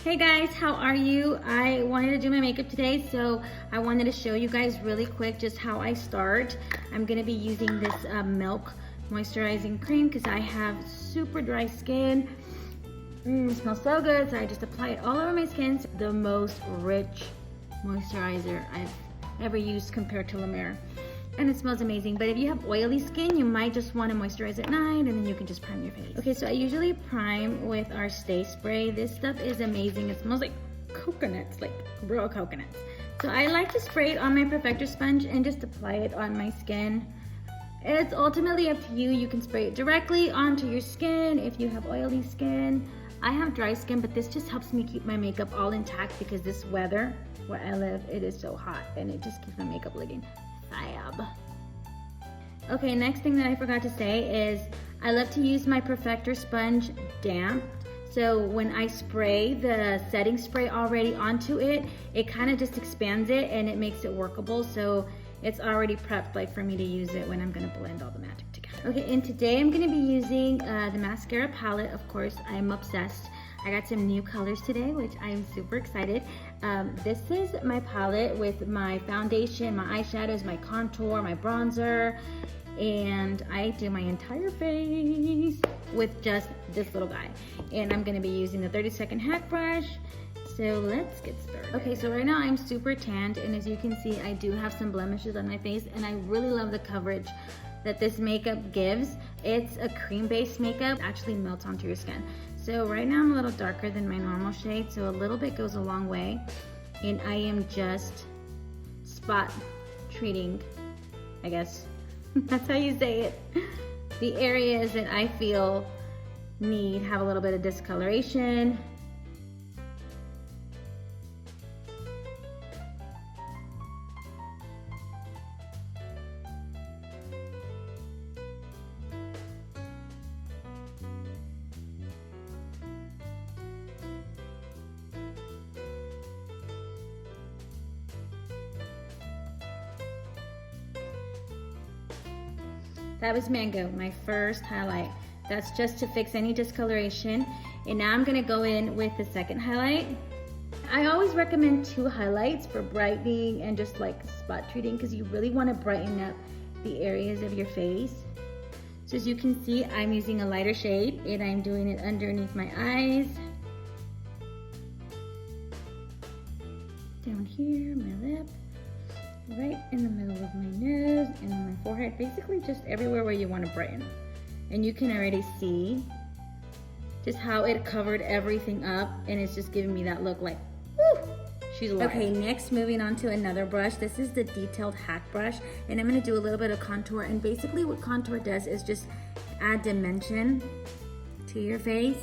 Hey guys, how are you? I wanted to do my makeup today, so I wanted to show you guys really quick just how I start. I'm gonna be using this Milk moisturizing cream because I have super dry skin. It smells so good, so I just apply it all over my skin. It's the most rich moisturizer I've ever used compared to La Mer. And it smells amazing, but if you have oily skin, you might just want to moisturize at night and then you can just prime your face. Okay, so I usually prime with our Stay Spray. This stuff is amazing. It smells like coconuts, like real coconuts. So I like to spray it on my perfector sponge and just apply it on my skin. It's ultimately up to you. You can spray it directly onto your skin if you have oily skin. I have dry skin, but this just helps me keep my makeup all intact because this weather where I live, it is so hot and it just keeps my makeup looking fab. Okay, next thing that I forgot to say is I love to use my perfector sponge damp. So when I spray the setting spray already onto it, it kind of just expands it and it makes it workable. So it's already prepped like for me to use it when I'm gonna blend all the magic together. Okay, and today I'm gonna be using the mascara palette. Of course, I'm obsessed. I got some new colors today, which I'm super excited. This is my palette with my foundation, my eyeshadows, my contour, my bronzer, and I do my entire face with just this little guy. And I'm gonna be using the Second HAC Brush. So let's get started. Okay, so right now I'm super tanned, and as you can see, I do have some blemishes on my face, and I really love the coverage that this makeup gives. It's a cream-based makeup, it actually melts onto your skin. So right now I'm a little darker than my normal shade, so a little bit goes a long way. And I am just spot treating, I guess. That's how you say it. The areas that I feel have a little bit of discoloration. That was Mango, my first highlight. That's just to fix any discoloration. And now I'm gonna go in with the second highlight. I always recommend 2 highlights for brightening and just like spot treating because you really wanna brighten up the areas of your face. So as you can see, I'm using a lighter shade and I'm doing it underneath my eyes. Down here, my lip. Right in the middle of my nose and on my forehead, basically just everywhere where you want to brighten. And you can already see just how it covered everything up, and it's just giving me that look like, woo, she's alive. Okay, next moving on to another brush. This is the Detailed Hack Brush, and I'm going to do a little bit of contour. And basically what contour does is just add dimension to your face.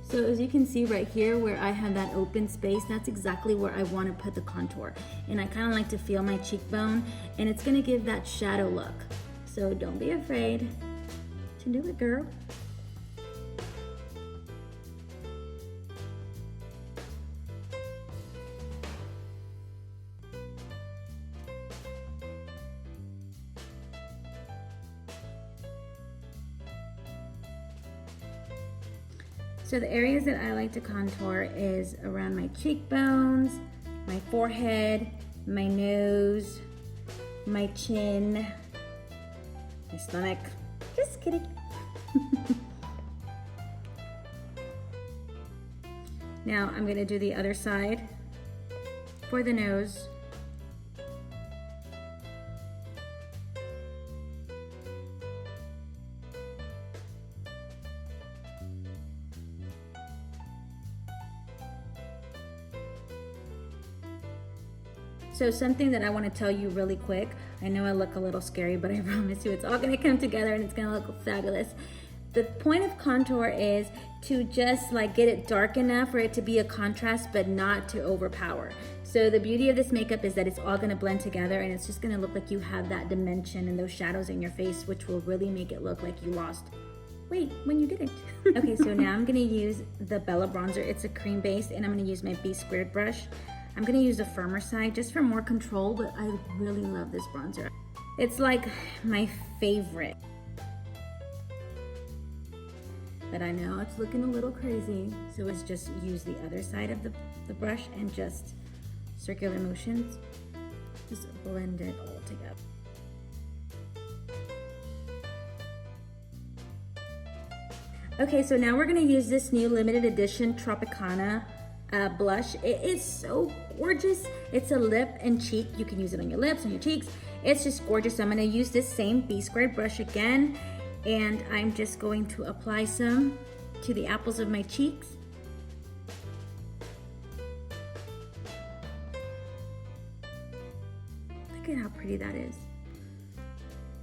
So as you can see right here where I have that open space, that's exactly where I want to put the contour. And I kind of like to feel my cheekbone, and it's going to give that shadow look. So don't be afraid to do it, girl. So the areas that I like to contour is around my cheekbones, my forehead, my nose, my chin, my stomach. Just kidding. Now I'm gonna do the other side for the nose. So something that I want to tell you really quick, I know I look a little scary, but I promise you it's all going to come together and it's going to look fabulous. The point of contour is to just like get it dark enough for it to be a contrast, but not to overpower. So the beauty of this makeup is that it's all going to blend together and it's just going to look like you have that dimension and those shadows in your face, which will really make it look like you lost weight when you didn't. Okay, so now I'm going to use the Bella bronzer. It's a cream base, and I'm going to use my B² brush. I'm gonna use a firmer side just for more control, but I really love this bronzer. It's like my favorite. but I know it's looking a little crazy. So let's just use the other side of the brush and just circular motions. Just blend it all together. Okay, so now we're gonna use this new limited edition Tropicana blush. It is so gorgeous. It's a lip and cheek. You can use it on your lips, on your cheeks. It's just gorgeous. So I'm gonna use this same B-squared brush again, and I'm just going to apply some to the apples of my cheeks. Look at how pretty that is.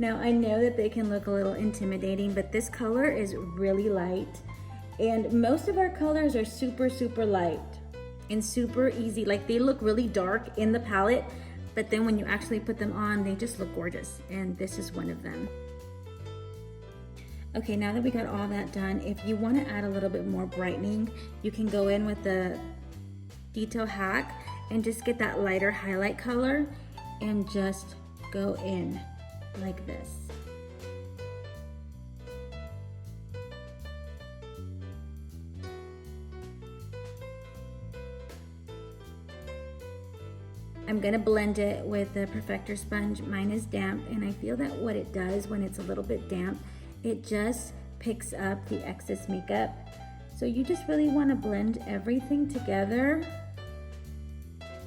Now I know that they can look a little intimidating, but this color is really light, and most of our colors are super, super light and super easy. Like, they look really dark in the palette, but then when you actually put them on, they just look gorgeous, and this is one of them. Okay, now that we got all that done, if you want to add a little bit more brightening, you can go in with the Detail Hack and just get that lighter highlight color and just go in like this. I'm gonna blend it with the Perfector sponge. Mine is damp, and I feel that what it does when it's a little bit damp, it just picks up the excess makeup. So you just really wanna blend everything together,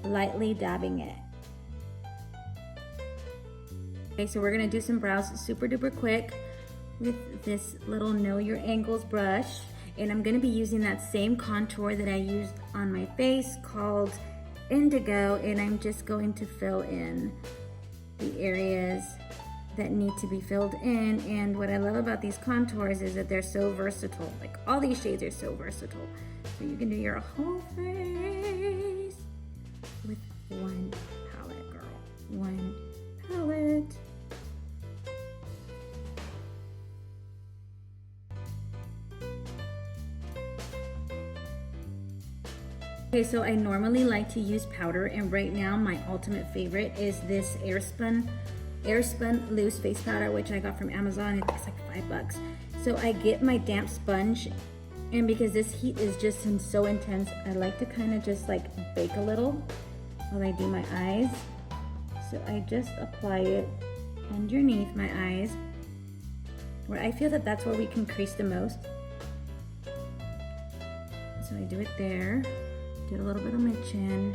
lightly dabbing it. Okay, so we're gonna do some brows super duper quick with this little Know Your Angles brush. And I'm gonna be using that same contour that I used on my face called Indigo, and I'm just going to fill in the areas that need to be filled in. And what I love about these contours is that they're so versatile. Like, all these shades are so versatile. So you can do your whole face with one palette, girl. One palette. Okay, so I normally like to use powder, and right now my ultimate favorite is this Airspun loose face powder, which I got from Amazon. It's like $5. So I get my damp sponge, and because this heat is just so intense, I like to kind of just like bake a little while I do my eyes. So I just apply it underneath my eyes, where I feel that that's where we can crease the most. So I do it there. Do a little bit on my chin,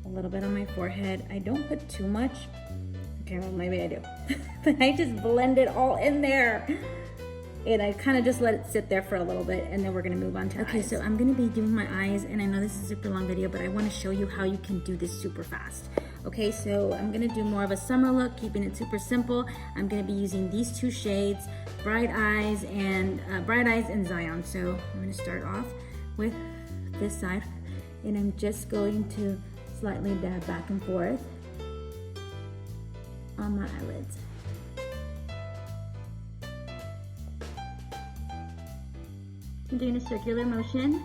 a little bit on my forehead. I don't put too much. Okay, well, maybe I do. But I just blend it all in there. And I kind of just let it sit there for a little bit, and then we're gonna move on to eyes. So I'm gonna be doing my eyes, and I know this is a super long video, but I wanna show you how you can do this super fast. Okay, so I'm gonna do more of a summer look, keeping it super simple. I'm gonna be using these two shades, Bright Eyes and Zion. So I'm gonna start off with this side, and I'm just going to slightly dab back and forth on my eyelids. I'm doing a circular motion.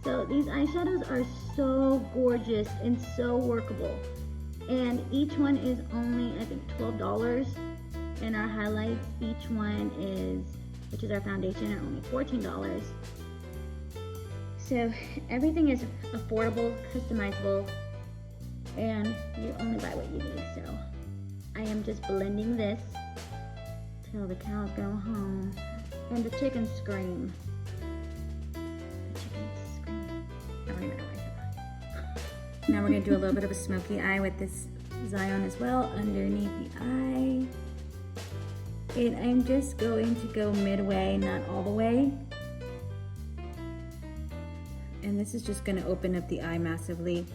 So these eyeshadows are so gorgeous and so workable. And each one is only, I think, $12. And our highlights, each one is, which is our foundation, are only $14. So everything is affordable, customizable, and you only buy what you need. So I am just blending this till the cows go home and the chickens scream. The chickens scream. I don't even know why I said that. Now we're gonna do a little bit of a smoky eye with this Zion as well underneath the eye. And I'm just going to go midway, not all the way. And this is just gonna open up the eye massively.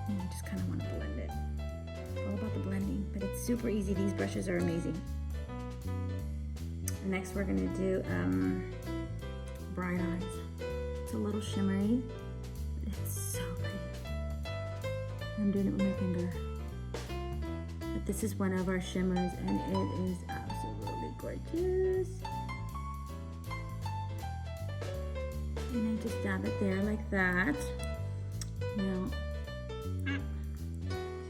And you just kind of want to blend it. It's all about the blending, but it's super easy. These brushes are amazing. Next we're gonna do Bright Eyes. It's a little shimmery, but it's so pretty. I'm doing it with my finger. But this is one of our shimmers, and it is absolutely gorgeous. And I just dab it there like that. Now, I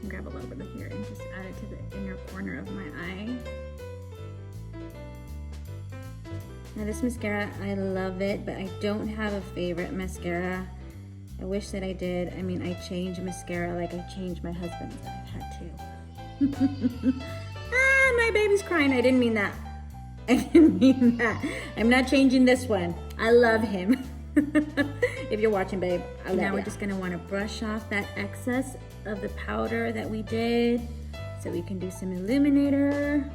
can grab a little bit of here and just add it to the inner corner of my eye. Now this mascara, I love it, but I don't have a favorite mascara. I wish that I did. I mean, I change mascara like I change my husband's. I've had to. Ah, my baby's crying. I didn't mean that. I didn't mean that. I'm not changing this one. I love him. If you're watching, babe, I love you. Now we're just gonna wanna brush off that excess of the powder that we did so we can do some illuminator.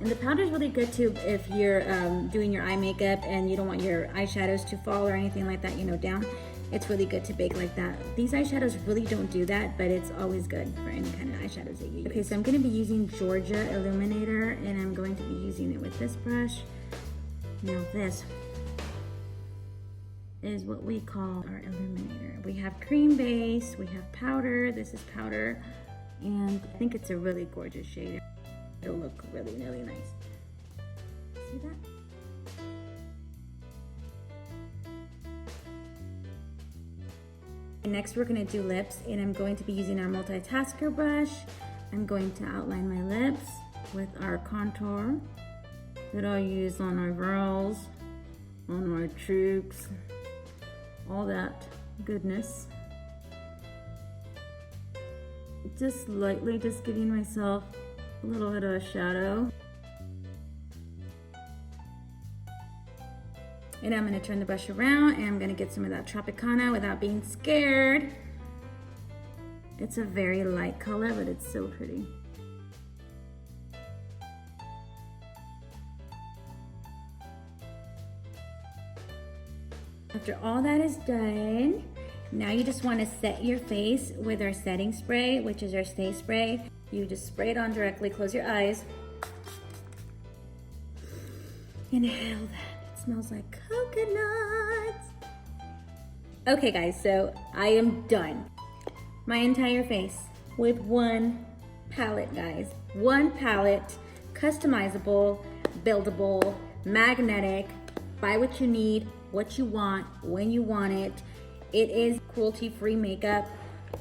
And the powder is really good too if you're doing your eye makeup and you don't want your eyeshadows to fall or anything like that, you know, down. It's really good to bake like that. These eyeshadows really don't do that, but it's always good for any kind of eyeshadows that you use. Okay, so I'm gonna be using Georgia Illuminator, and I'm going to be using it with this brush. Now this is what we call our illuminator. We have cream base, we have powder, this is powder, and I think it's a really gorgeous shade. It'll look really, really nice. See that? Next we're going to do lips, and I'm going to be using our Multitasker Brush. I'm going to outline my lips with our contour that I'll use on our brows, on our cheeks, all that goodness. Just lightly, just giving myself a little bit of a shadow. And I'm going to turn the brush around, and I'm going to get some of that Tropicana without being scared. It's a very light color, but it's so pretty. After all that is done, now you just want to set your face with our setting spray, which is our Stay Spray. You just spray it on directly, close your eyes. Inhale that. Smells like coconuts. Okay guys, so I am done. My entire face with one palette, guys. One palette, customizable, buildable, magnetic. Buy what you need, what you want, when you want it. It is cruelty-free makeup.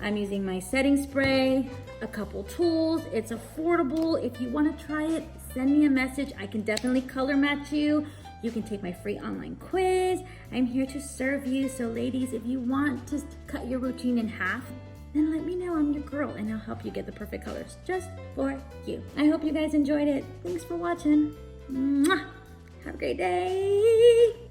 I'm using my setting spray, a couple tools. It's affordable. If you want to try it, send me a message. I can definitely color match you. You can take my free online quiz. I'm here to serve you. So ladies, if you want to cut your routine in half, then let me know. I'm your girl, and I'll help you get the perfect colors just for you. I hope you guys enjoyed it. Thanks for watching. Mwah! Have a great day.